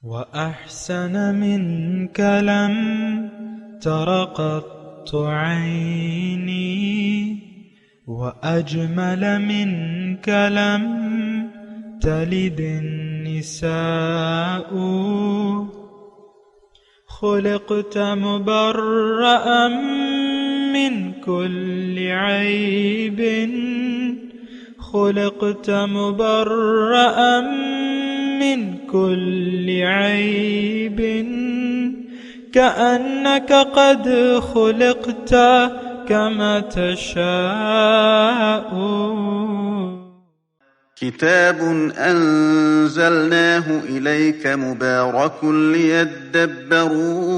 وأحسن منك لم تر قط عيني، وأجمل منك لم تلد النساء. خلقت مبرأ من كل عيب، خلقت مبرأ من كل عيب، كأنك قد خلقت كما تشاء. كتاب أنزلناه إليك مبارك ليدبروا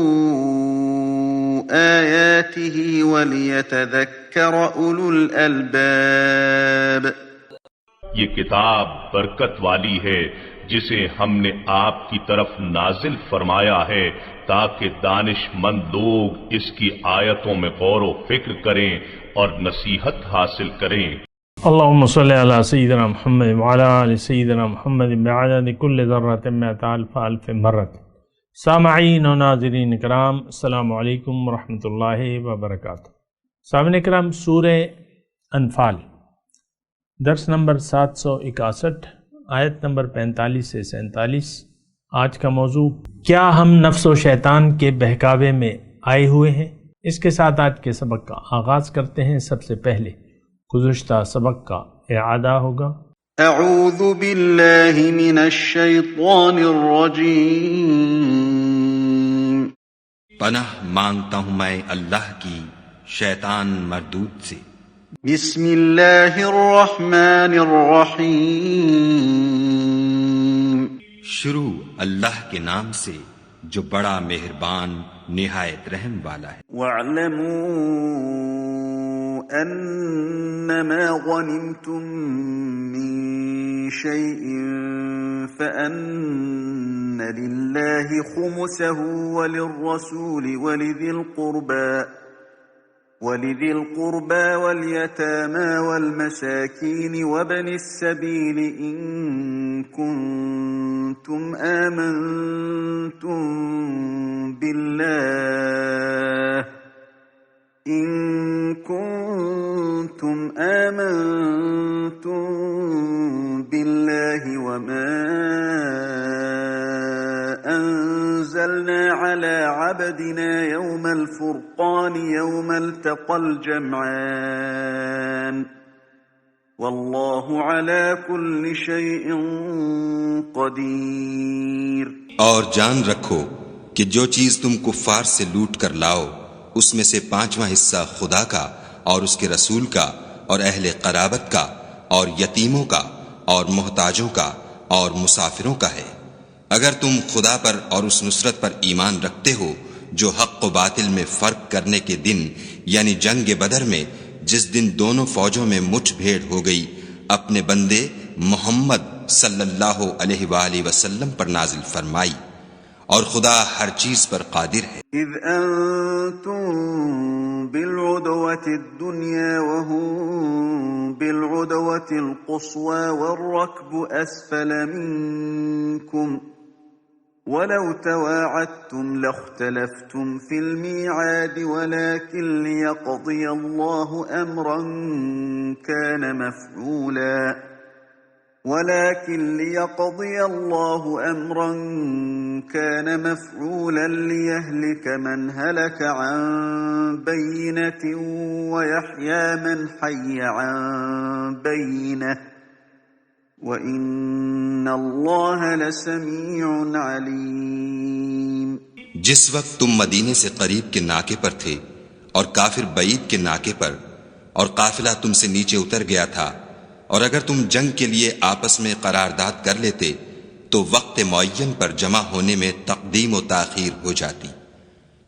آياته وليتذكر أولو الألباب. یہ کتاب برکت والی ہے جسے ہم نے آپ کی طرف نازل فرمایا ہے تاکہ دانش مند لوگ اس کی آیتوں میں غور و فکر کریں اور نصیحت حاصل کریں۔ اللہم صلی علی سیدنا محمد وعلی آل سیدنا محمد بعدد کل ذرۃ مئۃ الف الف مرۃ۔ سامعین و ناظرین کرام، السلام علیکم ورحمۃ اللہ وبرکاتہ۔ سامعین کرام، سورہ انفال درس نمبر 761، آیت نمبر 45 سے 47۔ آج کا موضوع، کیا ہم نفس و شیطان کے بہکاوے میں آئے ہوئے ہیں؟ اس کے ساتھ آج کے سبق کا آغاز کرتے ہیں۔ سب سے پہلے گزشتہ سبق کا اعادہ ہوگا۔ اعوذ باللہ من الشیطان الرجیم۔ پناہ مانگتا ہوں میں اللہ کی شیطان مردود سے۔ بسم اللہ الرحمن الرحیم۔ شروع اللہ کے نام سے جو بڑا مہربان نہایت رحم والا ہے۔ وَاعْلَمُوا أَنَّمَا غَنِمْتُم مِّن شَيْءٍ فَأَنَّ لِلَّهِ خُمُسَهُ وَلِلرَّسُولِ وَلِذِي الْقُرْبَى وَالْيَتَامَى وَالْمَسَاكِينِ وَابْنِ السَّبِيلِ إِن كُنتُمْ آمنتم بالله وما أنزلنا على عبدنا يوم الفرقان يوم التقى الجمعان والله على كل شيء قدير۔ اور جان رکھو کہ جو چیز تم کفار سے لوٹ کر لاؤ اس میں سے 5واں حصہ خدا کا اور اس کے رسول کا اور اہل قرابت کا اور یتیموں کا اور محتاجوں کا اور مسافروں کا ہے۔ اگر تم خدا پر اور اس نصرت پر ایمان رکھتے ہو جو حق و باطل میں فرق کرنے کے دن یعنی جنگ بدر میں جس دن دونوں فوجوں میں مٹھ بھیڑ ہو گئی اپنے بندے محمد صلی اللہ علیہ وآلہ وسلم پر نازل فرمائی، اور خدا ہر چیز پر قادر ہے۔ اذ انتم بالعدوة الدنيا وهم بالعدوة القصوى والركب اسفل منكم ولو تواعدتم لاختلفتم في الميعاد ولكن ليقضي الله أمرا كان مفعولا ليهلك من هلك عن بينة ويحيى من حي عن بينة وَإِنَّ اللَّهَ لَسَمِيعٌ عَلِيمٌ۔ جس وقت تم مدینے سے قریب کے ناکے پر تھے اور کافر بعید کے ناکے پر، اور قافلہ تم سے نیچے اتر گیا تھا، اور اگر تم جنگ کے لیے آپس میں قرارداد کر لیتے تو وقت معین پر جمع ہونے میں تقدیم و تاخیر ہو جاتی،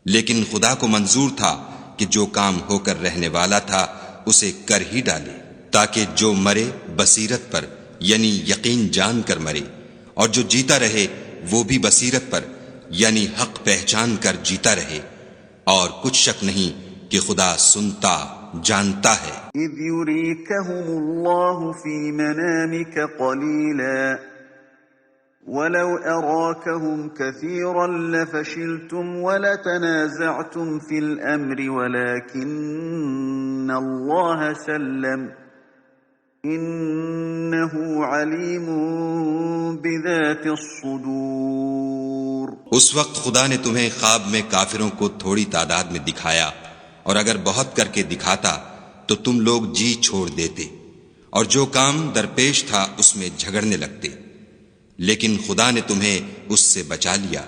لیکن خدا کو منظور تھا کہ جو کام ہو کر رہنے والا تھا اسے کر ہی ڈالے، تاکہ جو مرے بصیرت پر یعنی یقین جان کر مرے، اور جو جیتا رہے وہ بھی بصیرت پر یعنی حق پہچان کر جیتا رہے، اور کچھ شک نہیں کہ خدا سنتا جانتا ہے۔ اذ يريكهم الله في منامك قليلا ولو أراكهم كثيرا لفشلتم ولتنازعتم في الأمر ولكن الله سلم إنه عليم بذات الصدور۔ اس وقت خدا نے تمہیں خواب میں کافروں کو تھوڑی تعداد میں دکھایا، اور اگر بہت کر کے دکھاتا تو تم لوگ جی چھوڑ دیتے اور جو کام درپیش تھا اس میں جھگڑنے لگتے، لیکن خدا نے تمہیں اس سے بچا لیا،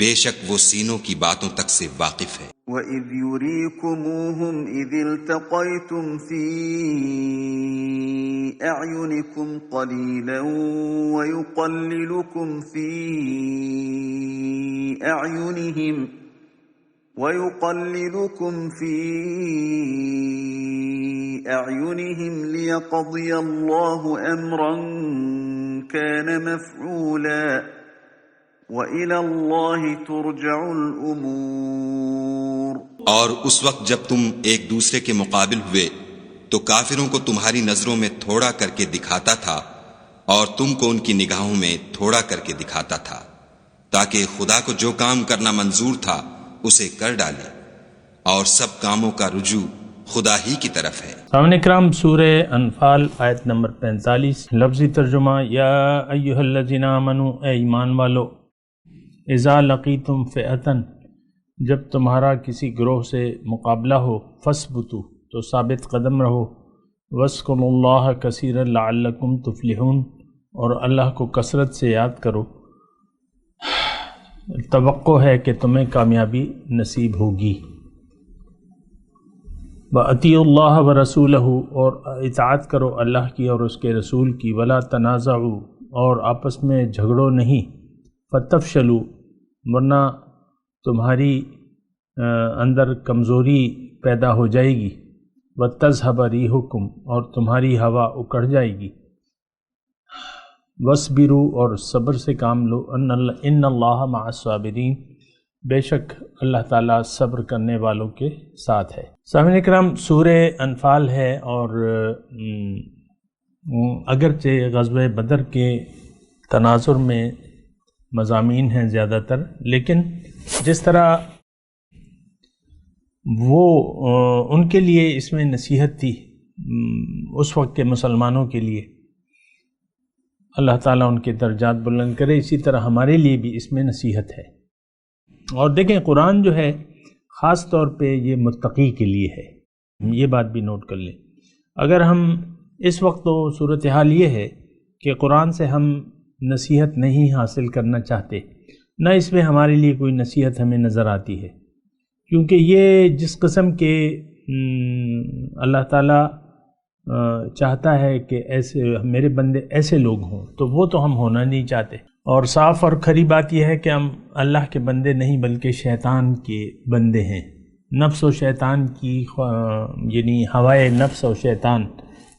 بے شک وہ سینوں کی باتوں تک سے واقف ہے۔ وَإِذْ يُرِيكُمُوهُمْ إِذِ الْتَقَيْتُمْ فِي أَعْيُنِكُمْ قَلِيلًا وَيُقَلِّلُكُمْ فِي أَعْيُنِهِمْ لِيَقْضِيَ اللَّهُ أَمْرًا كَانَ مَفْعُولًا وَإِلَى اللَّهِ تُرْجَعُ الْأُمُورُ۔ اور اس وقت جب تم ایک دوسرے کے مقابل ہوئے تو کافروں کو تمہاری نظروں میں تھوڑا کر کے دکھاتا تھا اور تم کو ان کی نگاہوں میں تھوڑا کر کے دکھاتا تھا، تاکہ خدا کو جو کام کرنا منظور تھا اسے کر ڈالے، اور سب کاموں کا رجوع خدا ہی کی طرف ہے۔ سامعین کرام، سورہ انفال آیت نمبر 45، لفظی ترجمہ: یا ایھا الذین آمنوا، اے ایمان والو، اذا لقیتم فئۃ، جب تمہارا کسی گروہ سے مقابلہ ہو، فاثبتوا، تو ثابت قدم رہو، واذکروا اللہ کثیرا لعلکم تفلحون، اور اللہ کو کثرت سے یاد کرو، توقع ہے کہ تمہیں کامیابی نصیب ہوگی۔ وَأَطِیعُوا اللَّهَ وَرَسُولَهُ، اور اطاعت کرو اللہ کی اور اس کے رسول کی، وَلَا تَنَازَعُوا، اور آپس میں جھگڑو نہیں، فَتَفْشَلُوا، ورنہ تمہاری اندر کمزوری پیدا ہو جائے گی، وَتَذْهَبَ رِيحُكُمْ، اور تمہاری ہوا اکڑ جائے گی، وَاصْبِرُوا، اور صبر سے کام لو، ان اللہ مع الصابرین، بے شک اللہ تعالیٰ صبر کرنے والوں کے ساتھ ہے۔ سامعین اکرام، سورہ انفال ہے، اور اگرچہ غزوہ بدر کے تناظر میں مضامین ہیں زیادہ تر، لیکن جس طرح وہ ان کے لیے اس میں نصیحت تھی اس وقت کے مسلمانوں کے لیے، اللہ تعالیٰ ان کے درجات بلند کرے، اسی طرح ہمارے لیے بھی اس میں نصیحت ہے۔ اور دیکھیں، قرآن جو ہے خاص طور پہ یہ متقی کے لیے ہے، یہ بات بھی نوٹ کر لیں۔ اگر ہم اس وقت تو صورتحال یہ ہے کہ قرآن سے ہم نصیحت نہیں حاصل کرنا چاہتے، نہ اس میں ہمارے لیے کوئی نصیحت ہمیں نظر آتی ہے، کیونکہ یہ جس قسم کے اللہ تعالیٰ چاہتا ہے کہ ایسے میرے بندے ایسے لوگ ہوں، تو وہ تو ہم ہونا نہیں چاہتے۔ اور صاف اور کھری بات یہ ہے کہ ہم اللہ کے بندے نہیں بلکہ شیطان کے بندے ہیں، نفس و شیطان کی یعنی ہوائے نفس و شیطان،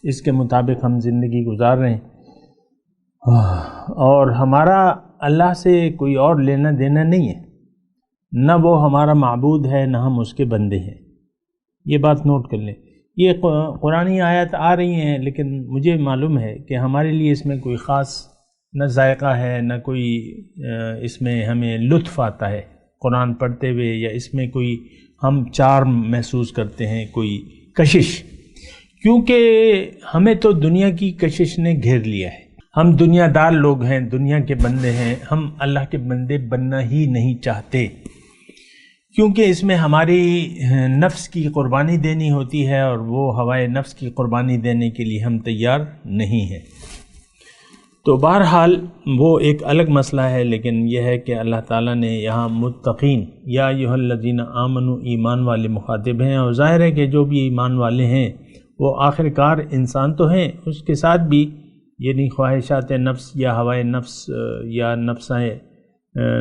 اس کے مطابق ہم زندگی گزار رہے ہیں، اور ہمارا اللہ سے کوئی اور لینا دینا نہیں ہے، نہ وہ ہمارا معبود ہے نہ ہم اس کے بندے ہیں، یہ بات نوٹ کر لیں۔ یہ قرآنی آیات آ رہی ہیں، لیکن مجھے معلوم ہے کہ ہمارے لیے اس میں کوئی خاص نہ ذائقہ ہے، نہ کوئی اس میں ہمیں لطف آتا ہے قرآن پڑھتے ہوئے، یا اس میں کوئی ہم چارم محسوس کرتے ہیں، کوئی کشش، کیونکہ ہمیں تو دنیا کی کشش نے گھیر لیا ہے۔ ہم دنیا دار لوگ ہیں، دنیا کے بندے ہیں، ہم اللہ کے بندے بننا ہی نہیں چاہتے، کیونکہ اس میں ہماری نفس کی قربانی دینی ہوتی ہے، اور وہ ہوائے نفس کی قربانی دینے کے لیے ہم تیار نہیں ہیں۔ تو بہرحال وہ ایک الگ مسئلہ ہے، لیکن یہ ہے کہ اللہ تعالیٰ نے یہاں متقین، یا ایھا الذین آمنوا، ایمان والے مخاطب ہیں، اور ظاہر ہے کہ جو بھی ایمان والے ہیں وہ آخر کار انسان تو ہیں، اس کے ساتھ بھی یعنی خواہشات نفس یا ہوائے نفس یا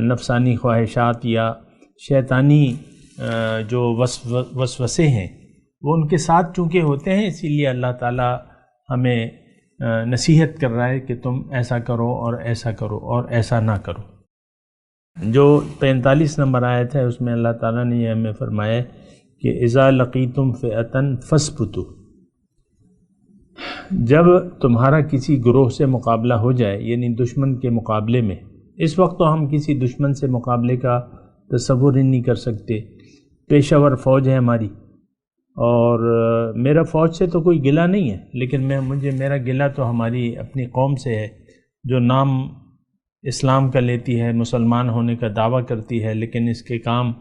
نفسانی خواہشات یا شیطانی جو وسوسے ہیں وہ ان کے ساتھ چونکہ ہوتے ہیں، اسی لیے اللہ تعالیٰ ہمیں نصیحت کر رہا ہے کہ تم ایسا کرو اور ایسا کرو اور ایسا نہ کرو۔ جو 45 نمبر آیت ہے اس میں اللہ تعالیٰ نے یہ ہمیں فرمایا کہ اذا لقیتم فئۃ فاثبتوا، جب تمہارا کسی گروہ سے مقابلہ ہو جائے، یعنی دشمن کے مقابلے میں، اس وقت تو ہم کسی دشمن سے مقابلے کا تصور ہی نہیں کر سکتے، پیشہ ور فوج ہے ہماری، اور میرا فوج سے تو کوئی گلہ نہیں ہے، لیکن میرا گلہ تو ہماری اپنی قوم سے ہے، جو نام اسلام کا لیتی ہے، مسلمان ہونے کا دعویٰ کرتی ہے، لیکن اس کے کام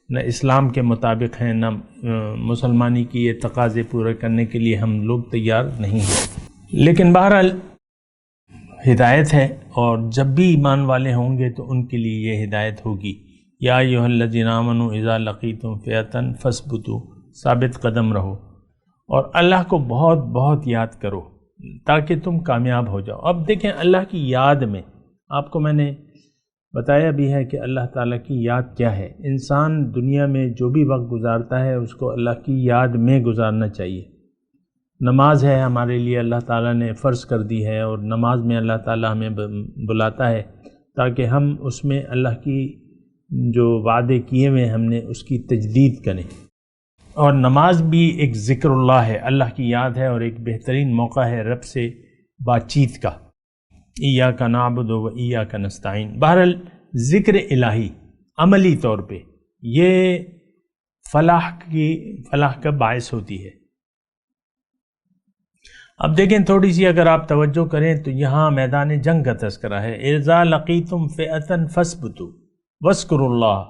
نہ اسلام کے مطابق ہیں، نہ مسلمانی کی یہ تقاضے پورے کرنے کے لیے ہم لوگ تیار نہیں ہیں۔ لیکن بہرحال ہدایت ہے، اور جب بھی ایمان والے ہوں گے تو ان کے لیے یہ ہدایت ہوگی۔ یا ایھا الذین آمنوا اذا لقیتم فئۃ فاثبتوا، ثابت قدم رہو، اور اللہ کو بہت بہت یاد کرو تاکہ تم کامیاب ہو جاؤ۔ اب دیکھیں اللہ کی یاد میں، آپ کو میں نے بتایا بھی ہے کہ اللہ تعالیٰ کی یاد کیا ہے۔ انسان دنیا میں جو بھی وقت گزارتا ہے اس کو اللہ کی یاد میں گزارنا چاہیے۔ نماز ہے ہمارے لیے اللہ تعالیٰ نے فرض کر دی ہے، اور نماز میں اللہ تعالیٰ ہمیں بلاتا ہے تاکہ ہم اس میں اللہ کی جو وعدے کیے ہوئے ہم نے اس کی تجدید کریں۔ اور نماز بھی ایک ذکر اللہ ہے، اللہ کی یاد ہے، اور ایک بہترین موقع ہے رب سے بات چیت کا۔ ایاک نعبد و ایاک نستعین۔ بہرحال ذکر الہی عملی طور پہ یہ فلاح کا باعث ہوتی ہے۔ اب دیکھیں تھوڑی سی اگر آپ توجہ کریں تو یہاں میدان جنگ کا تذکرہ ہے، اذا لقیتم فئۃ فاثبتوا واذکروا اللہ۔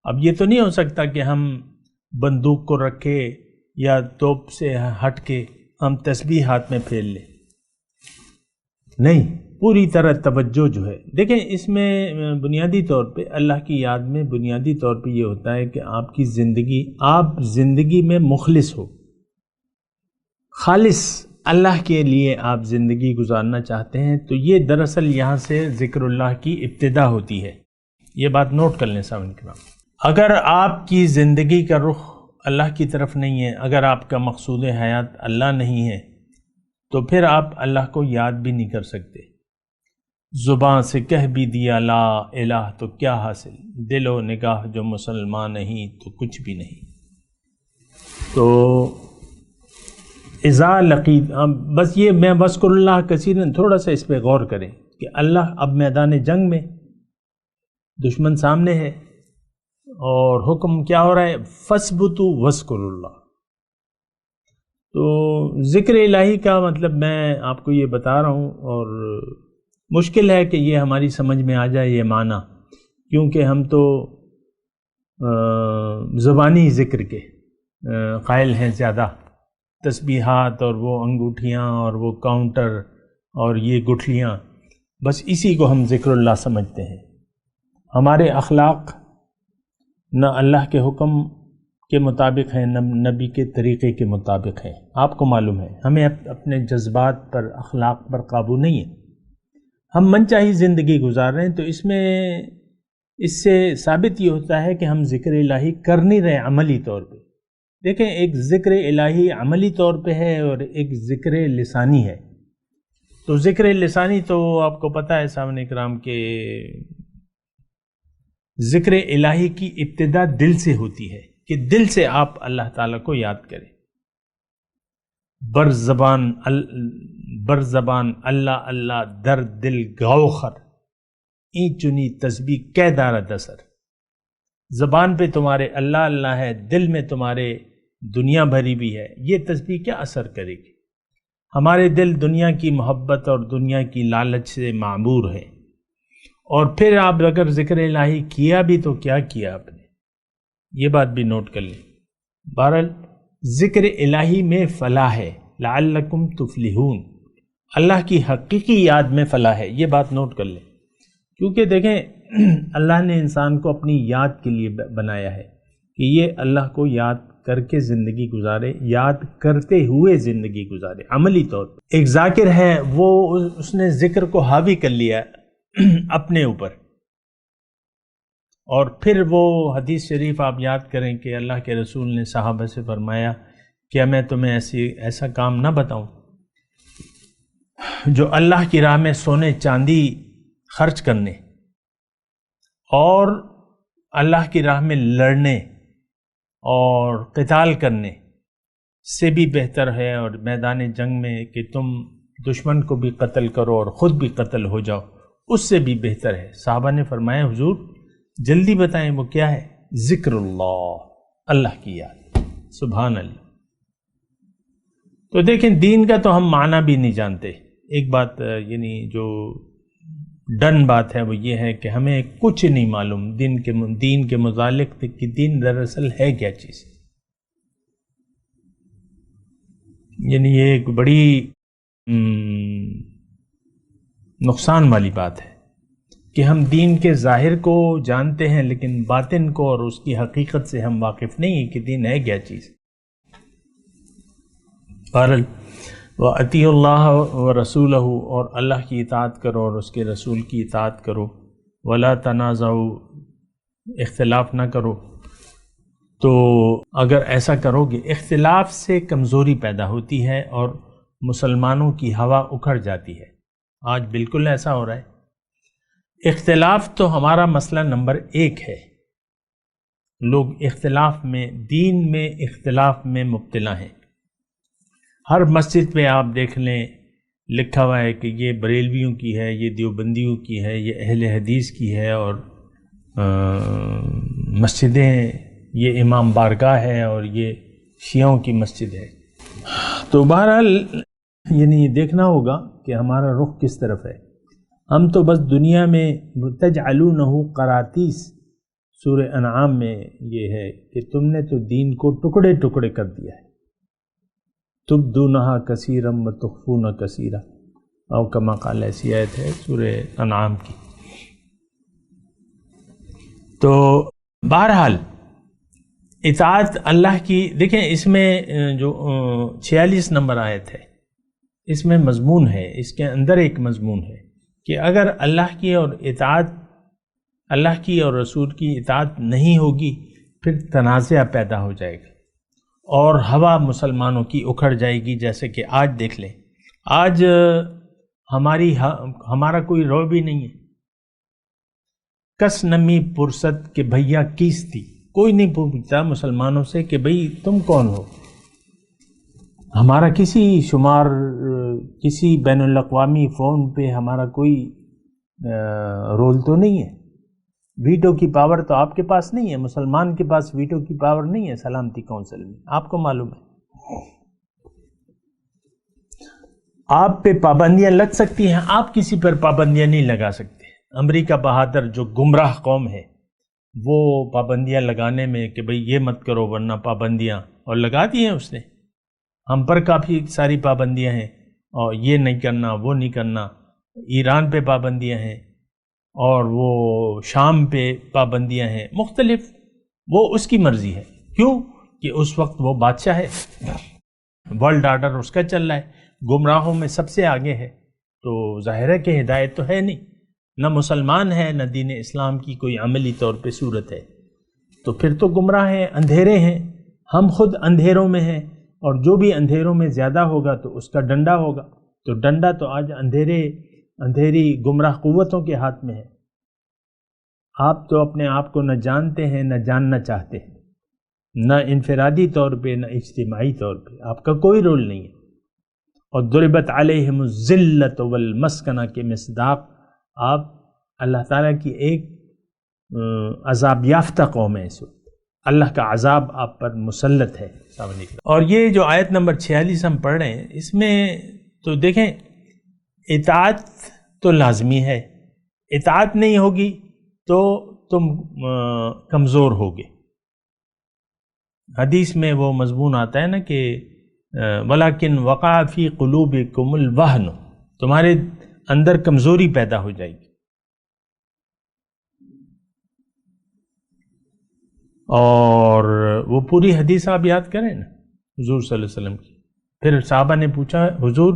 اب یہ تو نہیں ہو سکتا کہ ہم بندوق کو رکھے یا توپ سے ہٹ کے ہم تسبیح ہاتھ میں پھیل لیں، نہیں، پوری طرح توجہ جو ہے۔ دیکھیں اس میں بنیادی طور پہ اللہ کی یاد میں بنیادی طور پہ یہ ہوتا ہے کہ آپ زندگی میں مخلص ہو، خالص اللہ کے لیے آپ زندگی گزارنا چاہتے ہیں، تو یہ دراصل یہاں سے ذکر اللہ کی ابتدا ہوتی ہے۔ یہ بات نوٹ کر لیں سامعین کرام۔ اگر آپ کی زندگی کا رخ اللہ کی طرف نہیں ہے، اگر آپ کا مقصود حیات اللہ نہیں ہے، تو پھر آپ اللہ کو یاد بھی نہیں کر سکتے۔ زبان سے کہہ بھی دیا لا الہ تو کیا حاصل، دل و نگاہ جو مسلمان نہیں تو کچھ بھی نہیں۔ تو اذا لقیت، بس یہ میں وذکر اللہ کثیرا، تھوڑا سا اس پہ غور کریں کہ اللہ اب میدان جنگ میں دشمن سامنے ہے، اور حکم کیا ہو رہا ہے، فاثبتوا واذکروا اللہ۔ تو ذکر الہی کا مطلب میں آپ کو یہ بتا رہا ہوں، اور مشکل ہے کہ یہ ہماری سمجھ میں آ جائے یہ معنی، کیونکہ ہم تو زبانی ذکر کے قائل ہیں زیادہ، تسبیحات اور وہ انگوٹھیاں اور وہ کاؤنٹر اور یہ گٹھلیاں، بس اسی کو ہم ذکر اللہ سمجھتے ہیں۔ ہمارے اخلاق نہ اللہ کے حکم کے مطابق ہیں، نہ نبی کے طریقے کے مطابق ہیں۔ آپ کو معلوم ہے ہمیں اپنے جذبات پر، اخلاق پر قابو نہیں ہے، ہم من چاہی زندگی گزار رہے ہیں۔ تو اس سے ثابت یہ ہوتا ہے کہ ہم ذکر الہی کر نہیں رہے عملی طور پہ۔ دیکھیں ایک ذکر الہی عملی طور پہ ہے اور ایک ذکر لسانی ہے۔ تو ذکر لسانی تو آپ کو پتہ ہے سامعین کرام کہ ذکر الہی کی ابتدا دل سے ہوتی ہے، کہ دل سے آپ اللہ تعالیٰ کو یاد کریں۔ بر زبان اللہ اللہ، در دل گاؤخر، این چنی تسبیح کہ دارہ دسر۔ زبان پہ تمہارے اللہ اللہ ہے، دل میں تمہارے دنیا بھری بھی ہے، یہ تسبیح کیا اثر کرے گی؟ ہمارے دل دنیا کی محبت اور دنیا کی لالچ سے معمور ہے، اور پھر آپ اگر ذکر الہی کیا بھی تو کیا کیا آپ نے، یہ بات بھی نوٹ کر لیں۔ بہرحال ذکر الہی میں فلاح ہے، لعلکم تفلحون، اللہ کی حقیقی یاد میں فلاح ہے، یہ بات نوٹ کر لیں۔ کیونکہ دیکھیں اللہ نے انسان کو اپنی یاد کے لیے بنایا ہے کہ یہ اللہ کو یاد کر کے زندگی گزارے، یاد کرتے ہوئے زندگی گزارے عملی طور پر۔ ایک ذاکر ہے، وہ اس نے ذکر کو حاوی کر لیا اپنے اوپر، اور پھر وہ حدیث شریف آپ یاد کریں کہ اللہ کے رسول نے صحابہ سے فرمایا کیا میں تمہیں ایسا کام نہ بتاؤں جو اللہ کی راہ میں سونے چاندی خرچ کرنے اور اللہ کی راہ میں لڑنے اور قتال کرنے سے بھی بہتر ہے، اور میدان جنگ میں کہ تم دشمن کو بھی قتل کرو اور خود بھی قتل ہو جاؤ، اس سے بھی بہتر ہے۔ صحابہ نے فرمایا حضور جلدی بتائیں وہ کیا ہے؟ ذکر اللہ، اللہ کی یاد، سبحان اللہ۔ تو دیکھیں دین کا تو ہم معنی بھی نہیں جانتے۔ ایک بات یعنی جو ڈن بات ہے وہ یہ ہے کہ ہمیں کچھ نہیں معلوم دین کے متعلق کہ دین دراصل ہے کیا چیز۔ یعنی یہ ایک بڑی نقصان والی بات ہے کہ ہم دین کے ظاہر کو جانتے ہیں لیکن باطن کو اور اس کی حقیقت سے ہم واقف نہیں ہیں کہ دین ہے کیا چیز۔ بہرحال وَأَطِیعُوا اللَّهَ وَرَسُولَهُ، اور اللہ کی اطاعت کرو اور اس کے رسول کی اطاعت کرو، وَلَا تَنَازَعُوا، اختلاف نہ کرو۔ تو اگر ایسا کرو گے اختلاف سے کمزوری پیدا ہوتی ہے اور مسلمانوں کی ہوا اکھڑ جاتی ہے۔ آج بالکل ایسا ہو رہا ہے۔ اختلاف تو ہمارا مسئلہ نمبر 1 ہے۔ لوگ اختلاف میں، دین میں اختلاف میں مبتلا ہیں۔ ہر مسجد پہ آپ دیکھ لیں لکھا ہوا ہے کہ یہ بریلویوں کی ہے، یہ دیوبندیوں کی ہے، یہ اہل حدیث کی ہے، اور مسجدیں یہ امام بارگاہ ہے اور یہ شیعوں کی مسجد ہے۔ تو بہرحال یعنی دیکھنا ہوگا کہ ہمارا رخ کس طرف ہے۔ ہم تو بس دنیا میں تجعلونہ قراطیس، سورہ انعام میں یہ ہے کہ تم نے تو دین کو ٹکڑے ٹکڑے کر دیا ہے، تبدونہا کثیرا وتخفون کثیرا، او کما قال، ایسی آیت ہے سورہ انعام کی۔ تو بہرحال اطاعت اللہ کی، دیکھیں اس میں جو 46 نمبر آیت ہے اس میں مضمون ہے، اس کے اندر ایک مضمون ہے کہ اگر اللہ کی اور اطاعت، اللہ کی اور رسول کی اطاعت نہیں ہوگی پھر تنازع پیدا ہو جائے گا اور ہوا مسلمانوں کی اکھڑ جائے گی۔ جیسے کہ آج دیکھ لیں، آج ہمارا کوئی رو بھی نہیں ہے۔ کس نمی پرست کہ بھیا کیس تھی، کوئی نہیں پوچھتا مسلمانوں سے کہ بھئی تم کون ہو۔ ہمارا کسی شمار، کسی بین الاقوامی فون پہ ہمارا کوئی رول تو نہیں ہے۔ ویٹو کی پاور تو آپ کے پاس نہیں ہے، مسلمان کے پاس ویٹو کی پاور نہیں ہے سلامتی کونسل میں، آپ کو معلوم ہے۔ آپ پہ پابندیاں لگ سکتی ہیں، آپ کسی پر پابندیاں نہیں لگا سکتے۔ امریکہ بہادر جو گمراہ قوم ہے وہ پابندیاں لگانے میں کہ بھئی یہ مت کرو ورنہ پابندیاں، اور لگا دی ہیں اس نے۔ ہم پر کافی ساری پابندیاں ہیں، اور یہ نہیں کرنا، وہ نہیں کرنا۔ ایران پہ پابندیاں ہیں اور وہ شام پہ پابندیاں ہیں مختلف، وہ اس کی مرضی ہے۔ کیوں کہ اس وقت وہ بادشاہ ہے، ورلڈ آرڈر اس کا چل رہا ہے، گمراہوں میں سب سے آگے ہے، تو ظاہر ہے کہ ہدایت تو ہے نہیں، نہ مسلمان ہے، نہ دین اسلام کی کوئی عملی طور پہ صورت ہے، تو پھر تو گمراہ ہیں، اندھیرے ہیں۔ ہم خود اندھیروں میں ہیں، اور جو بھی اندھیروں میں زیادہ ہوگا تو اس کا ڈنڈا ہوگا، تو ڈنڈا تو آج اندھیری گمراہ قوتوں کے ہاتھ میں ہے۔ آپ تو اپنے آپ کو نہ جانتے ہیں نہ جاننا چاہتے ہیں، نہ انفرادی طور پہ نہ اجتماعی طور پہ، آپ کا کوئی رول نہیں ہے۔ اور ضربت علیہم الذلۃ والمسکنہ کے مصداق آپ اللہ تعالیٰ کی ایک عذاب یافتہ قوم ہے، اس وقت اللہ کا عذاب آپ پر مسلط ہے۔ اور یہ جو آیت نمبر 46 ہم پڑھ رہے ہیں، اس میں تو دیکھیں اطاعت تو لازمی ہے، اطاعت نہیں ہوگی تو تم کمزور ہوگے۔ حدیث میں وہ مضمون آتا ہے نا کہ وَلَكِنْ وَقَعَ فِي قُلُوبِكُمُ الْوَهْنُ، تمہارے اندر کمزوری پیدا ہو جائے گی۔ اور وہ پوری حدیث آپ یاد کریں نا حضور صلی اللہ علیہ وسلم کی۔ پھر صحابہ نے پوچھا حضور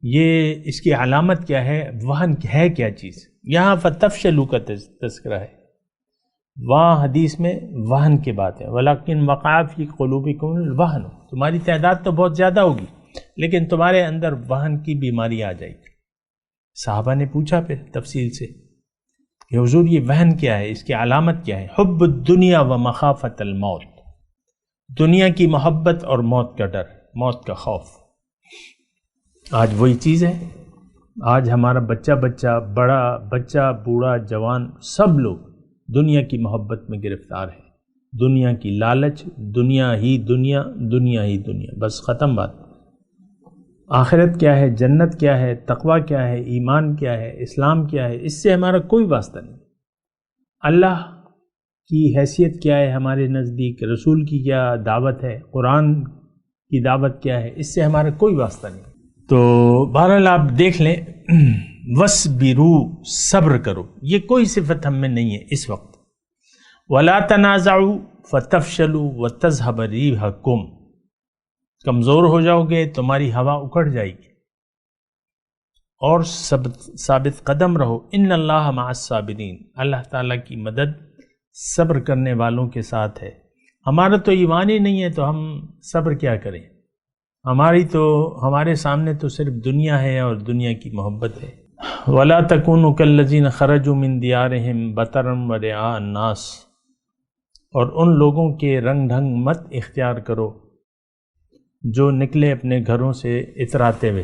یہ اس کی علامت کیا ہے، وہن ہے کیا چیز؟ یہاں فَتَفْشَلُوا کا تذکرہ ہے، وہاں حدیث میں وہن کی بات ہے۔ وَلَكِنْ وَقَعَ فِي قُلُوبِكُمُ الْوَهْنُ، تمہاری تعداد تو بہت زیادہ ہوگی لیکن تمہارے اندر وہن کی بیماری آ جائے گی۔ صحابہ نے پوچھا پھر تفصیل سے کہ حضور یہ وہن کیا ہے، اس کی علامت کیا ہے؟ حب الدنیا و مخافت الموت، دنیا کی محبت اور موت کا ڈر۔ موت کا خوف. آج وہی چیز ہے. آج ہمارا بچہ بڑا بچہ بوڑھا جوان سب لوگ دنیا کی محبت میں گرفتار ہے. دنیا کی لالچ، دنیا ہی دنیا، دنیا ہی دنیا، بس ختم بات. آخرت کیا ہے، جنت کیا ہے، تقوی کیا ہے، ایمان کیا ہے، اسلام کیا ہے، اس سے ہمارا کوئی واسطہ نہیں. اللہ کی حیثیت کیا ہے ہمارے نزدیک، رسول کی کیا دعوت ہے، قرآن کی دعوت کیا ہے، اس سے ہمارا کوئی واسطہ نہیں. تو بہرحال آپ دیکھ لیں، وَاصْبِرُوا، صبر کرو، یہ کوئی صفت ہم میں نہیں ہے اس وقت. وَلَا تَنَازَعُوا فَتَفْشَلُوا وَتَذْهَبَ رِيحُكُمْ، کمزور ہو جاؤ گے، تمہاری ہوا اکھڑ جائے گی. اور ثابت قدم رہو. ان اللہ مع الصابرین، اللہ تعالیٰ کی مدد صبر کرنے والوں کے ساتھ ہے. ہمارا تو ایمان ہی نہیں ہے تو ہم صبر کیا کریں؟ ہمارے سامنے تو صرف دنیا ہے اور دنیا کی محبت ہے. وَلَا تَكُونُوا كَالَّذِينَ خَرَجُوا مِن دِيَارِهِمْ بَطَرًا وَرِئَاءَ النَّاسِ، اور ان لوگوں کے رنگ ڈھنگ مت اختیار کرو جو نکلے اپنے گھروں سے اتراتے ہوئے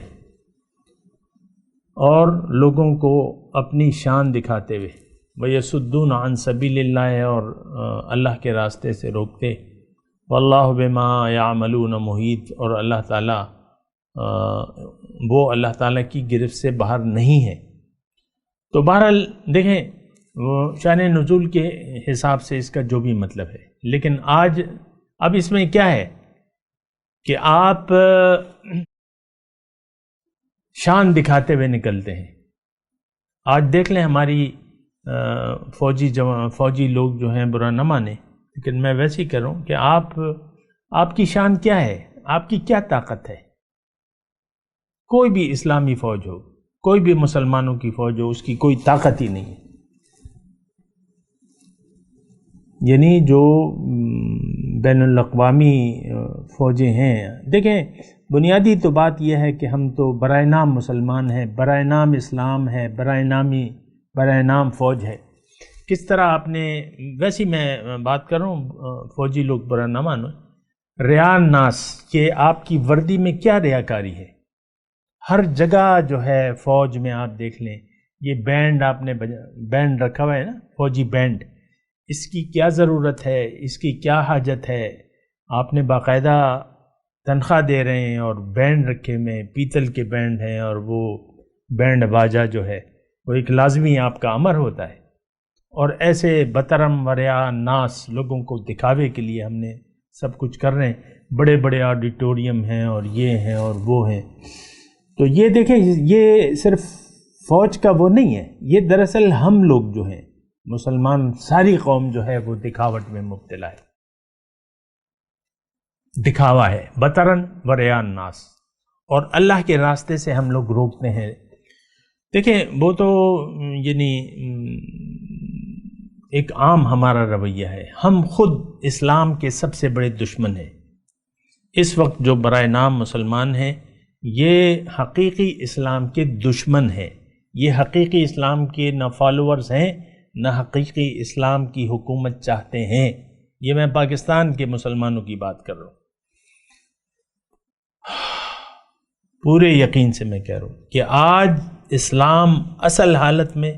اور لوگوں کو اپنی شان دکھاتے ہوئے. وَيَصُدُّونَ عَن سَبِيلِ اللَّهِ، اور اللہ کے راستے سے روکتے. وَاللَّهُ بِمَا يَعْمَلُونَ مُحِيطٌ، اور اللہ تعالیٰ وہ اللہ تعالیٰ کی گرفت سے باہر نہیں ہے. تو بہرحال دیکھیں وہ شان نزول کے حساب سے اس کا جو بھی مطلب ہے، لیکن اب اس میں کیا ہے کہ آپ شان دکھاتے ہوئے نکلتے ہیں. آج دیکھ لیں ہماری فوجی لوگ جو ہیں برا نہ مانے، لیکن میں ویسے ہی کر رہا ہوں کہ آپ کی شان کیا ہے، آپ کی کیا طاقت ہے. کوئی بھی اسلامی فوج ہو، کوئی بھی مسلمانوں کی فوج ہو، اس کی کوئی طاقت ہی نہیں ہے. یعنی جو بین الاقوامی فوجیں ہیں، دیکھیں بنیادی تو بات یہ ہے کہ ہم تو برائے نام مسلمان ہیں، برائے نام اسلام ہے، برائے نام فوج ہے. کس طرح آپ نے، ویسے میں بات کر رہا ہوں، فوجی لوگ برا نہ مانو، ریاء ناس، کہ آپ کی وردی میں کیا ریاکاری ہے. ہر جگہ جو ہے فوج میں آپ دیکھ لیں، یہ بینڈ آپ نے بینڈ رکھا ہوا ہے نا، فوجی بینڈ، اس کی کیا ضرورت ہے، اس کی کیا حاجت ہے. آپ نے باقاعدہ تنخواہ دے رہے ہیں اور بینڈ رکھے میں پیتل کے بینڈ ہیں، اور وہ بینڈ باجا جو ہے وہ ایک لازمی آپ کا امر ہوتا ہے. اور ایسے بطرم وریا ناس لوگوں کو دکھاوے کے لیے ہم نے سب کچھ کر رہے ہیں. بڑے بڑے آڈیٹوریم ہیں اور یہ ہیں اور وہ ہیں. تو یہ دیکھیں، یہ صرف فوج کا وہ نہیں ہے، یہ دراصل ہم لوگ جو ہیں مسلمان، ساری قوم جو ہے وہ دکھاوٹ میں مبتلا ہے. دکھاوا ہے، بطرن وریا الناس، اور اللہ کے راستے سے ہم لوگ روکتے ہیں. دیکھیں وہ تو یعنی ایک عام ہمارا رویہ ہے. ہم خود اسلام کے سب سے بڑے دشمن ہیں. اس وقت جو برائے نام مسلمان ہیں یہ حقیقی اسلام کے دشمن ہیں. یہ حقیقی اسلام کے نہ فالوورز ہیں نہ حقیقی اسلام کی حکومت چاہتے ہیں. یہ میں پاکستان کے مسلمانوں کی بات کر رہا ہوں. پورے یقین سے میں کہہ رہا ہوں کہ آج اسلام اصل حالت میں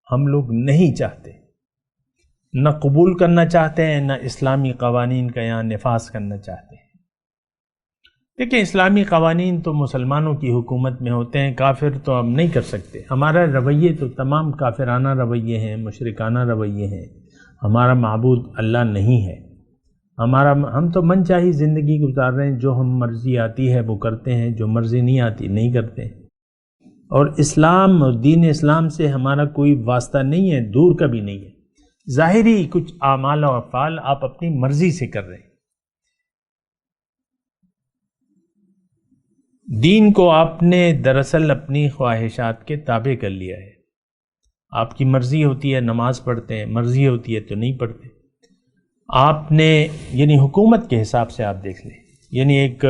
ہم لوگ نہیں چاہتے، نہ قبول کرنا چاہتے ہیں، نہ اسلامی قوانین کا یہاں نفاذ کرنا چاہتے ہیں. دیکھیں اسلامی قوانین تو مسلمانوں کی حکومت میں ہوتے ہیں، کافر تو ہم نہیں کر سکتے. ہمارا رویے تو تمام کافرانہ رویے ہیں، مشرکانہ رویے ہیں. ہمارا معبود اللہ نہیں ہے. ہم تو من چاہی زندگی گزار رہے ہیں، جو ہم مرضی آتی ہے وہ کرتے ہیں، جو مرضی نہیں آتی نہیں کرتے. اور اسلام اور دین اسلام سے ہمارا کوئی واسطہ نہیں ہے، دور کا بھی نہیں ہے. ظاہری کچھ اعمال و افعال آپ اپنی مرضی سے کر رہے ہیں. دین کو آپ نے دراصل اپنی خواہشات کے تابع کر لیا ہے. آپ کی مرضی ہوتی ہے نماز پڑھتے ہیں، مرضی ہوتی ہے تو نہیں پڑھتے. آپ نے یعنی حکومت کے حساب سے آپ دیکھ لیں، یعنی ایک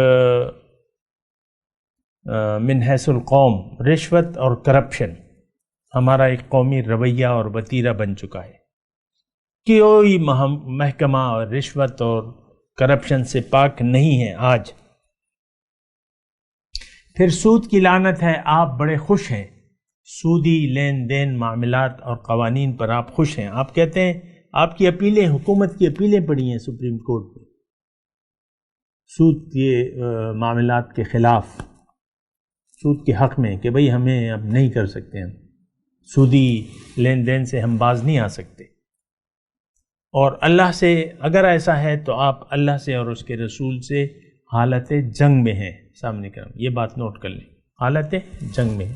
من حیث القوم رشوت اور کرپشن ہمارا ایک قومی رویہ اور وتیرہ بن چکا ہے. کوئی محکمہ اور رشوت اور کرپشن سے پاک نہیں ہے آج. پھر سود کی لعنت ہے، آپ بڑے خوش ہیں، سودی لین دین معاملات اور قوانین پر آپ خوش ہیں. آپ کہتے ہیں آپ کی اپیلیں، حکومت کی اپیلیں پڑی ہیں سپریم کورٹ میں سود کے معاملات کے خلاف، سود کے حق میں، کہ بھئی ہمیں اب نہیں کر سکتے، ہم سودی لین دین سے ہم باز نہیں آ سکتے. اور اللہ سے اگر ایسا ہے تو آپ اللہ سے اور اس کے رسول سے حالت جنگ میں ہیں. سامنے کرم یہ بات نوٹ کر لیں، حالت جنگ میں ہیں.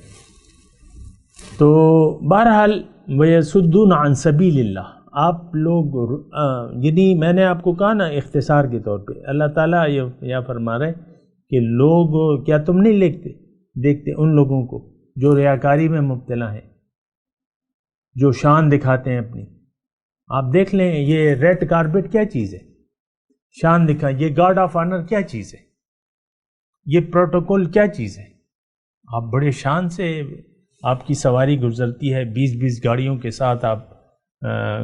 تو بہرحال وَيَصُدُّونَ عَن سَبِيلِ اللَّهِ، آپ لوگ یعنی میں نے آپ کو کہا نا اختصار کے طور پہ اللہ تعالیٰ یہ فرما رہے کہ لوگ کیا تم نہیں دیکھتے ان لوگوں کو جو ریاکاری میں مبتلا ہیں، جو شان دکھاتے ہیں اپنی. آپ دیکھ لیں یہ ریڈ کارپٹ کیا چیز ہے، شان دکھا. یہ گارڈ آف آنر کیا چیز ہے، یہ پروٹوکول کیا چیز ہے. آپ بڑے شان سے آپ کی سواری گزرتی ہے، 20 گاڑیوں کے ساتھ آپ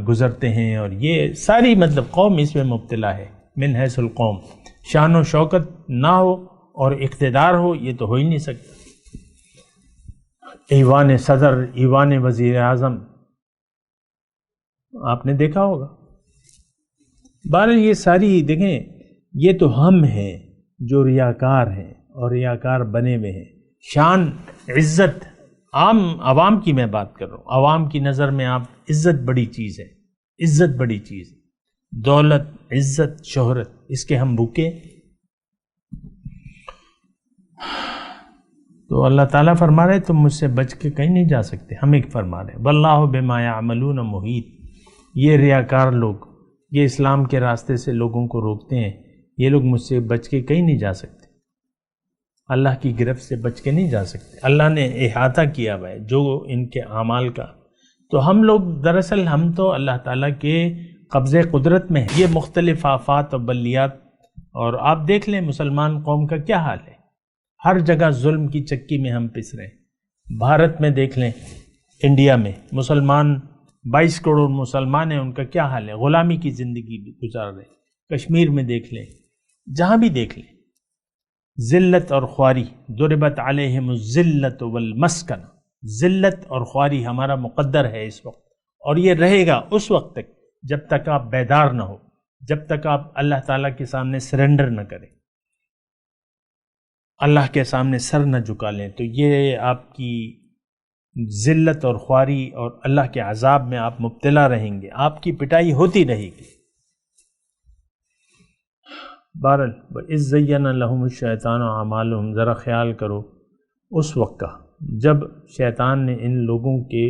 گزرتے ہیں، اور یہ ساری مطلب قوم اس میں مبتلا ہے. من حیث القوم شان و شوکت نہ ہو اور اقتدار ہو، یہ تو ہو ہی نہیں سکتا. ایوان صدر، ایوان وزیر اعظم آپ نے دیکھا ہوگا. بہرحال یہ ساری دیکھیں، یہ تو ہم ہیں جو ریاکار ہیں اور ریاکار بنے ہوئے ہیں. شان، عزت، عوام کی میں بات کر رہا ہوں، عوام کی نظر میں آپ عزت بڑی چیز ہے، عزت بڑی چیز ہے. دولت، عزت، شہرت، اس کے ہم بھوکے. تو اللہ تعالیٰ فرما رہے تم مجھ سے بچ کے کہیں نہیں جا سکتے. ہم ایک فرما رہے واللہ بما یعملون محیط. یہ ریاکار لوگ، یہ اسلام کے راستے سے لوگوں کو روکتے ہیں، یہ لوگ مجھ سے بچ کے کہیں نہیں جا سکتے، اللہ کی گرفت سے بچ کے نہیں جا سکتے. اللہ نے احاطہ کیا ہوا ہے جو ان کے اعمال کا. تو ہم لوگ دراصل ہم تو اللہ تعالیٰ کے قبضے قدرت میں ہیں. یہ مختلف آفات و بلیات، اور آپ دیکھ لیں مسلمان قوم کا کیا حال ہے. ہر جگہ ظلم کی چکی میں ہم پس رہے ہیں. بھارت میں دیکھ لیں، انڈیا میں مسلمان 22 کروڑ مسلمان ہیں، ان کا کیا حال ہے، غلامی کی زندگی گزار رہے ہیں. کشمیر میں دیکھ لیں، جہاں بھی دیکھ لیں، ذلت اور خواری. ضربت علیہم الذلۃ والمسکن. ذلت اور خواری ہمارا مقدر ہے اس وقت، اور یہ رہے گا اس وقت تک جب تک آپ بیدار نہ ہو، جب تک آپ اللہ تعالیٰ کے سامنے سرنڈر نہ کریں، اللہ کے سامنے سر نہ جھکا لیں. تو یہ آپ کی ذلت اور خواری اور اللہ کے عذاب میں آپ مبتلا رہیں گے، آپ کی پٹائی ہوتی رہے گی. بہرحال وَإِذْ زَيَّنَ لَهُمُ الشَّيْطَانُ أَعْمَالَهُمْ، ذرا خیال کرو اس وقت کا جب شیطان نے ان لوگوں کے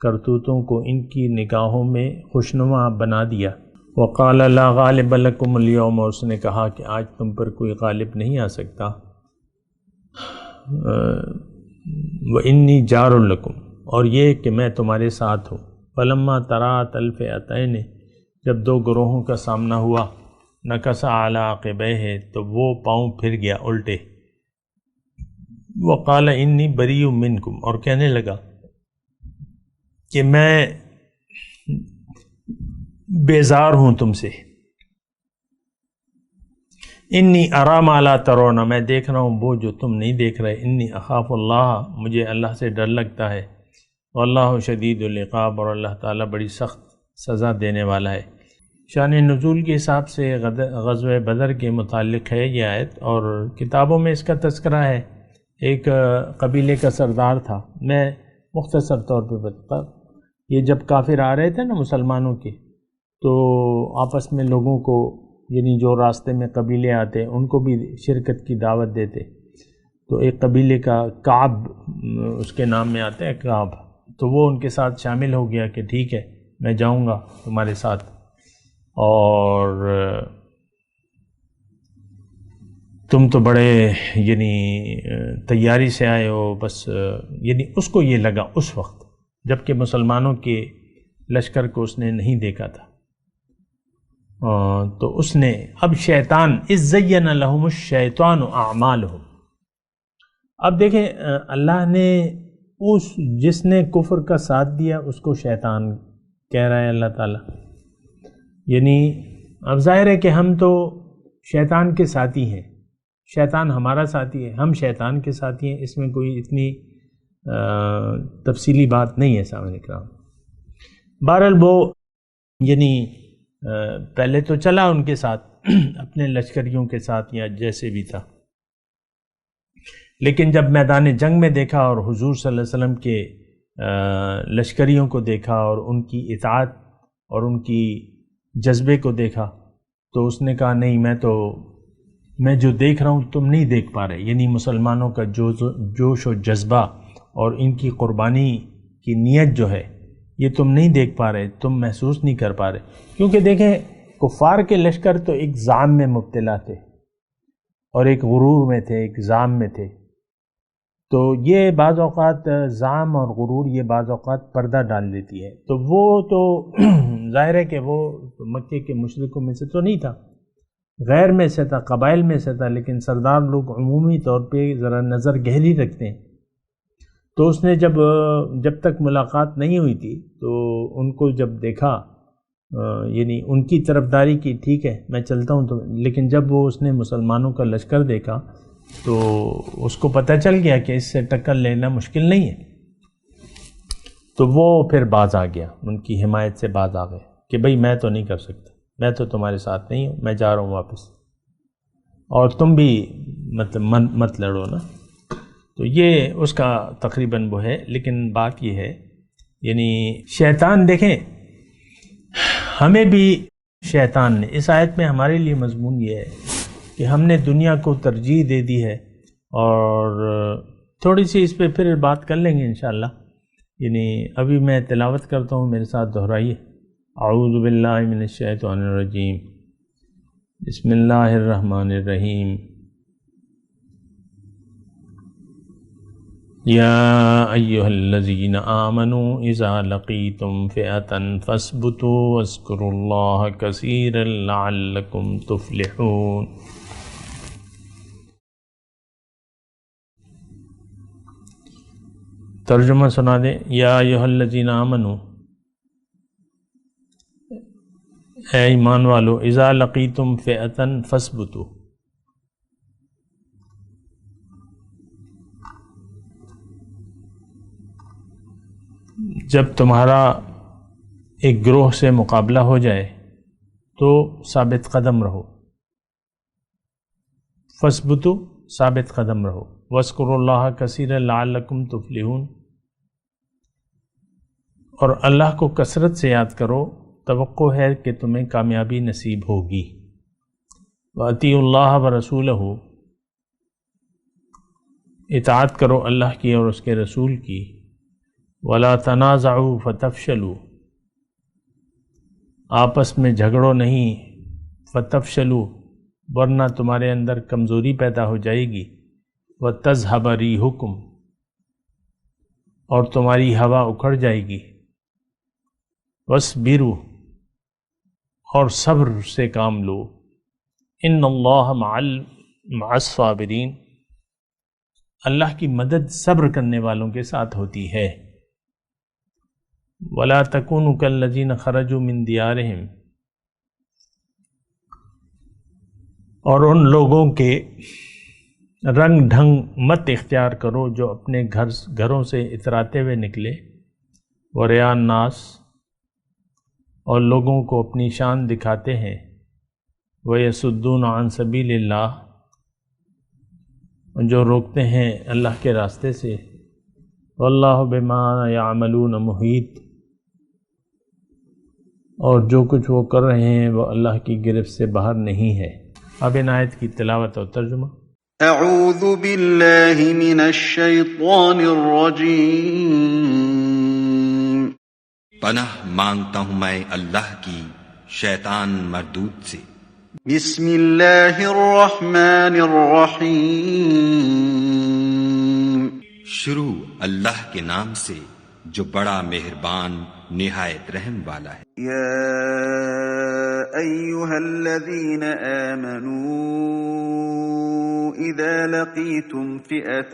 کرتوتوں کو ان کی نگاہوں میں خوشنما بنا دیا. وَقَالَ لَا غَالِبَ لَكُمُ الْيَوْمَ، اور اس نے کہا کہ آج تم پر کوئی غالب نہیں آ سکتا. وَإِنِّي جَارٌ لَكُمْ، اور یہ کہ میں تمہارے ساتھ ہوں. فَلَمَّا تَرَأَتِ الْفِئَتَيْنِ، جب دو گروہوں کا سامنا ہوا، نَكَصَ عَلَىٰ عَقِبَيْهِ، تو وہ پاؤں پھر گیا الٹے. وَقَالَ إِنِّي بَرِيءٌ مِّنكُمْ، اور کہنے لگا کہ میں بیزار ہوں تم سے. انی ارا ما لا ترون، میں دیکھ رہا ہوں وہ جو تم نہیں دیکھ رہے. انی اخاف اللہ، مجھے اللہ سے ڈر لگتا ہے. واللہ شدید العقاب، اور اللہ تعالیٰ بڑی سخت سزا دینے والا ہے. شان نزول کے حساب سے غزوہ بدر کے متعلق ہے یہ آیت، اور کتابوں میں اس کا تذکرہ ہے. ایک قبیلے کا سردار تھا. میں مختصر طور پہ بتاتا، یہ جب کافر آ رہے تھے نا مسلمانوں کے، تو آپس میں لوگوں کو، یعنی جو راستے میں قبیلے آتے ان کو بھی شرکت کی دعوت دیتے. تو ایک قبیلے کا کعب اس کے نام میں آتا ہے، کعب، تو وہ ان کے ساتھ شامل ہو گیا کہ ٹھیک ہے میں جاؤں گا تمہارے ساتھ، اور تم تو بڑے یعنی تیاری سے آئے ہو. بس یعنی اس کو یہ لگا اس وقت جب کہ مسلمانوں کے لشکر کو اس نے نہیں دیکھا تھا. تو اس نے اب شیطان اذ زین لہم الشیطان اعمالہم. اب دیکھیں اللہ نے اس جس نے کفر کا ساتھ دیا اس کو شیطان کہہ رہا ہے اللہ تعالیٰ. یعنی اب ظاہر ہے کہ ہم تو شیطان کے ساتھی ہیں، شیطان ہمارا ساتھی ہے، ہم شیطان کے ساتھی ہیں، اس میں کوئی اتنی تفصیلی بات نہیں ہے سامعین کرام۔ بہرحال وہ یعنی پہلے تو چلا ان کے ساتھ اپنے لشکریوں کے ساتھ یا جیسے بھی تھا، لیکن جب میدان جنگ میں دیکھا اور حضور صلی اللہ علیہ وسلم کے لشکریوں کو دیکھا اور ان کی اطاعت اور ان کی جذبے کو دیکھا تو اس نے کہا نہیں، میں جو دیکھ رہا ہوں تم نہیں دیکھ پا رہے، یعنی مسلمانوں کا جوش و جذبہ اور ان کی قربانی کی نیت جو ہے یہ تم نہیں دیکھ پا رہے، تم محسوس نہیں کر پا رہے، کیونکہ دیکھیں کفار کے لشکر تو ایک زعم میں مبتلا تھے اور ایک غرور میں تھے، ایک زعم میں تھے، تو یہ بعض اوقات زعم اور غرور یہ بعض اوقات پردہ ڈال دیتی ہے، تو وہ تو ظاہر ہے کہ وہ مکے کے مشرکوں میں سے تو نہیں تھا، غیر میں سے تھا، قبائل میں سے تھا، لیکن سردار لوگ عمومی طور پہ ذرا نظر گہری رکھتے ہیں، تو اس نے جب تک ملاقات نہیں ہوئی تھی تو ان کو جب دیکھا یعنی ان کی طرفداری کی، ٹھیک ہے میں چلتا ہوں، تو لیکن جب اس نے مسلمانوں کا لشکر دیکھا تو اس کو پتہ چل گیا کہ اس سے ٹکر لینا مشکل نہیں ہے، تو وہ پھر باز آ گیا، ان کی حمایت سے باز آ گئے کہ بھئی میں تو نہیں کر سکتا، میں تو تمہارے ساتھ نہیں ہوں، میں جا رہا ہوں واپس، اور تم بھی مطلب مت لڑو نا۔ تو یہ اس کا تقریباً وہ ہے، لیکن بات یہ ہے یعنی شیطان، دیکھیں ہمیں بھی شیطان نے اس آیت میں ہمارے لیے مضمون یہ ہے کہ ہم نے دنیا کو ترجیح دے دی ہے، اور تھوڑی سی اس پہ پھر بات کر لیں گے انشاءاللہ، یعنی ابھی میں تلاوت کرتا ہوں، میرے ساتھ دہرائیے۔ اعوذ باللہ من الشیطان الرجیم، بسم اللہ الرحمن الرحیم۔ یا ایہا الذین آمنوا اذا لقیتم فئۃ فاثبتوا واذکروا اللہ کثیرا لعلکم تفلحون۔ ترجمہ سنا دیں۔ یا ایہا الذین آمنوا، اے ایمان والو، اذا لقیتم فئۃ فاثبتوا، جب تمہارا ایک گروہ سے مقابلہ ہو جائے تو ثابت قدم رہو، فاثبتوا، ثابت قدم رہو، واذکروا اللہ کثیرا لعلکم تفلحون، اور اللہ کو کثرت سے یاد کرو، توقع ہے کہ تمہیں کامیابی نصیب ہوگی۔ وَأَطِیعُوا اللَّهَ وَرَسُولَهُ، اطاعت کرو اللہ کی اور اس کے رسول کی۔ وَلَا تَنَازَعُوا فَتَفْشَلُوا، آپس میں جھگڑو نہیں، فَتَفْشَلُوا، ورنہ تمہارے اندر کمزوری پیدا ہو جائے گی، وَتَذْهَبَ رِيحُكُمْ، اور تمہاری ہوا اکھڑ جائے گی، وَاصْبِرُوا، اور صبر سے کام لو، إِنَّ اللَّهَ مَعَ الصَّابِرِينَ، اللہ کی مدد صبر کرنے والوں کے ساتھ ہوتی ہے۔ وَلَا تَكُونُوا كَالَّذِينَ خَرَجُوا مِن دِيَارِهِمْ، اور ان لوگوں کے رنگ ڈھنگ مت اختیار کرو جو اپنے گھروں سے اتراتے ہوئے نکلے، وَرِئَاءَ النَّاسِ، اور لوگوں کو اپنی شان دکھاتے ہیں، وَيَصُدُّونَ عَن سَبِيلِ اللَّهِ، جو روکتے ہیں اللہ کے راستے سے، وَاللَّهُ بِمَا يَعْمَلُونَ مُحِيطٌ، اور جو کچھ وہ کر رہے ہیں وہ اللہ کی گرفت سے باہر نہیں ہے۔ اب ان آیت کی تلاوت اور ترجمہ۔ اعوذ باللہ من الشیطان الرجیم، پناہ مانگتا ہوں میں اللہ کی شیطان مردود سے۔ بسم اللہ الرحمن الرحیم، شروع اللہ کے نام سے جو بڑا مہربان نہایت رحم والا ہے۔ یا ایہا الذین آمنوا اذا لقیتم فئة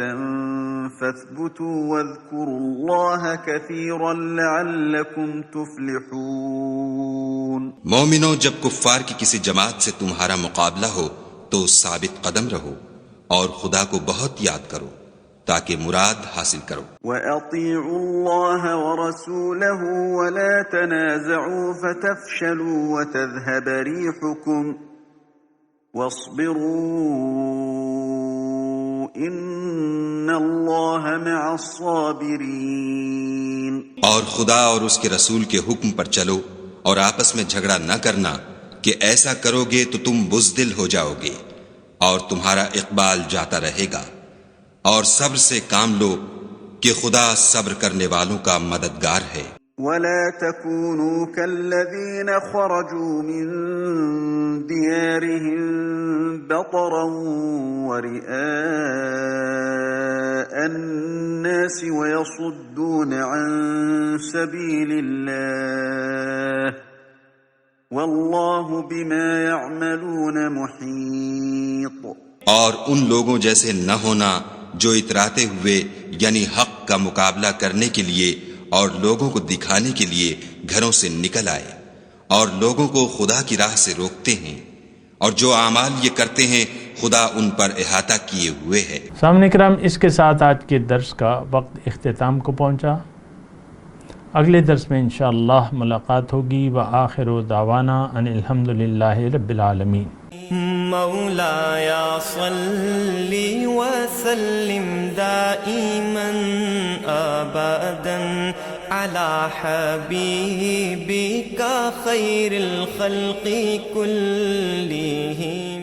فاثبتوا واذکروا اللہ کثیرا لعلکم تفلحون۔ مومنو، جب کفار کی کسی جماعت سے تمہارا مقابلہ ہو تو ثابت قدم رہو اور خدا کو بہت یاد کرو تاکہ مراد حاصل کرو۔ وَأَطِيعُوا اللَّهَ وَرَسُولَهُ وَلَا تَنَازَعُوا فَتَفْشَلُوا وَتَذْهَبَ رِيحُكُمْ وَاصْبِرُوا إِنَّ اللَّهَ مَعَ الصَّابِرِينَ۔ اور خدا اور اس کے رسول کے حکم پر چلو اور آپس میں جھگڑا نہ کرنا کہ ایسا کرو گے تو تم بزدل ہو جاؤ گے اور تمہارا اقبال جاتا رہے گا، اور صبر سے کام لو کہ خدا صبر کرنے والوں کا مددگار ہے۔ وَلَا تَكُونُوا كَالَّذِينَ خَرَجُوا مِن دِيَارِهِم بَطَرًا وَرِئَاءَ النَّاسِ وَيَصُدُّونَ عَن سَبِيلِ اللَّهِ وَاللَّهُ بِمَا يَعْمَلُونَ مُحِيطٌ۔ اور ان لوگوں جیسے نہ ہونا جو اتراتے ہوئے یعنی حق کا مقابلہ کرنے کے لیے اور لوگوں کو دکھانے کے لیے گھروں سے نکل آئے اور لوگوں کو خدا کی راہ سے روکتے ہیں، اور جو اعمال یہ کرتے ہیں خدا ان پر احاطہ کیے ہوئے ہے۔ سامعین کرام، اس کے ساتھ آج کے درس کا وقت اختتام کو پہنچا۔ اگلے درس میں انشاءاللہ ملاقات ہوگی۔ وآخر دعوانا ان الحمدللہ رب العالمین۔ مولایا صلی وسلم دائما ابدا علی حبیبک خیر الخلق کلہم۔